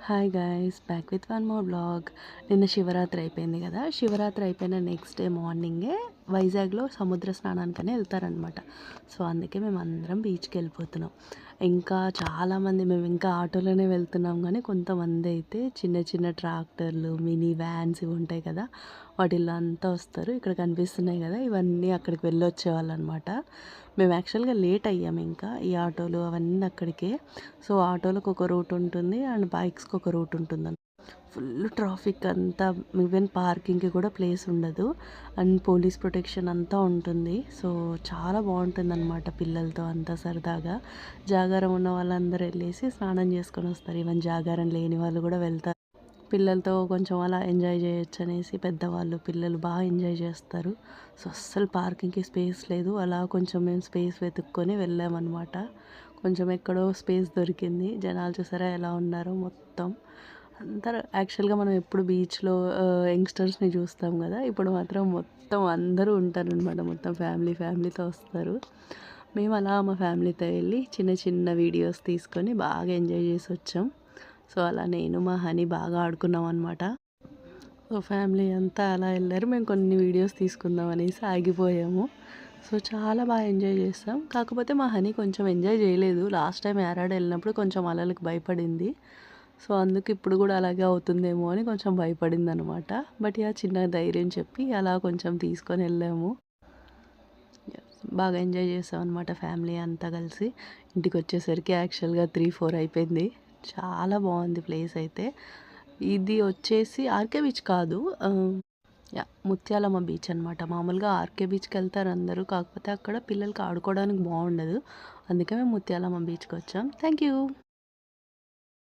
Hi guys, back with one more blog. నిన్న శివరాత్రి అయిపోయింది కదా. శివరాత్రి అయిపోయిన నెక్స్ట్ డే మార్నింగే వైజాగ్లో సముద్ర స్నానానికనే వెళ్తారనమాట. సో అందుకే మేము అందరం బీచ్కి వెళ్ళిపోతున్నాం. ఇంకా చాలామంది, మేము ఇంకా ఆటోలోనే వెళ్తున్నాం, కానీ కొంతమంది అయితే చిన్న చిన్న ట్రాక్టర్లు, మినీ వ్యాన్స్ ఇవి ఉంటాయి కదా, వాటిల్లో అంతా వస్తారు. ఇక్కడ కనిపిస్తున్నాయి కదా, ఇవన్నీ అక్కడికి వెళ్ళొచ్చేవాళ్ళు అనమాట. మేము యాక్చువల్గా లేట్ అయ్యాం, ఇంకా ఈ ఆటోలు అవన్నీ అక్కడికే. సో ఆటోలకు ఒక రూట్ ఉంటుంది అండ్ బైక్స్కి ఒక రూట్ ఉంటుంది. ఫుల్ ట్రాఫిక్ అంతా, ఈవెన్ పార్కింగ్కి కూడా ప్లేస్ ఉండదు అండ్ పోలీస్ ప్రొటెక్షన్ అంతా ఉంటుంది. సో చాలా బాగుంటుంది అనమాట. పిల్లలతో అంతా సరదాగా జాగారం ఉన్న వాళ్ళందరూ వెళ్ళేసి స్నానం చేసుకొని వస్తారు. ఈవెన్ జాగారం లేని వాళ్ళు కూడా వెళ్తారు. పిల్లలతో కొంచెం అలా ఎంజాయ్ చేయొచ్చు అనేసి పెద్దవాళ్ళు పిల్లలు బాగా ఎంజాయ్ చేస్తారు. సో అస్సలు పార్కింగ్కి స్పేస్ లేదు. అలా కొంచెం మేము స్పేస్ వెతుక్కొని వెళ్ళామన్నమాట. కొంచెం ఎక్కడో స్పేస్ దొరికింది. జనాలు చూసారా ఎలా ఉన్నారో మొత్తం. అందరూ యాక్చువల్గా మనం ఎప్పుడు బీచ్లో యంగ్స్టర్స్ని చూస్తాం కదా, ఇప్పుడు మాత్రం మొత్తం అందరూ ఉంటారనమాట. మొత్తం ఫ్యామిలీతో వస్తారు. మేము అలా మా ఫ్యామిలీతో వెళ్ళి చిన్న చిన్న వీడియోస్ తీసుకొని బాగా ఎంజాయ్ చేసి వచ్చాం. సో అలా నేను మా హనీ బాగా ఆడుకున్నాం అనమాట. సో ఫ్యామిలీ అంతా అలా వెళ్ళారు. మేము కొన్ని వీడియోస్ తీసుకుందాం అనేసి ఆగిపోయాము. సో చాలా బాగా ఎంజాయ్ చేస్తాం. కాకపోతే మా హనీ కొంచెం ఎంజాయ్ చేయలేదు. లాస్ట్ టైం యారాడ వెళ్ళినప్పుడు కొంచెం అలలకు భయపడింది. సో అందుకు ఇప్పుడు కూడా అలాగే అవుతుందేమో అని కొంచెం భయపడింది అనమాట. బట్ ఇక చిన్న ధైర్యం చెప్పి అలా కొంచెం తీసుకొని వెళ్ళాము. బాగా ఎంజాయ్ చేసాం అనమాట ఫ్యామిలీ అంతా కలిసి. ఇంటికి వచ్చేసరికి యాక్చువల్గా 3-4 అయిపోయింది. చాలా బాగుంది ప్లేస్ అయితే. ఇది వచ్చేసి ఆర్కే బీచ్ కాదు, ముత్యాలమ్మ బీచ్ అనమాట. మామూలుగా ఆర్కే బీచ్కి వెళ్తారు అందరూ, కాకపోతే అక్కడ పిల్లలకి ఆడుకోవడానికి బాగుండదు. అందుకే మేము ముత్యాలమ్మ బీచ్కి వచ్చాం. Thank you.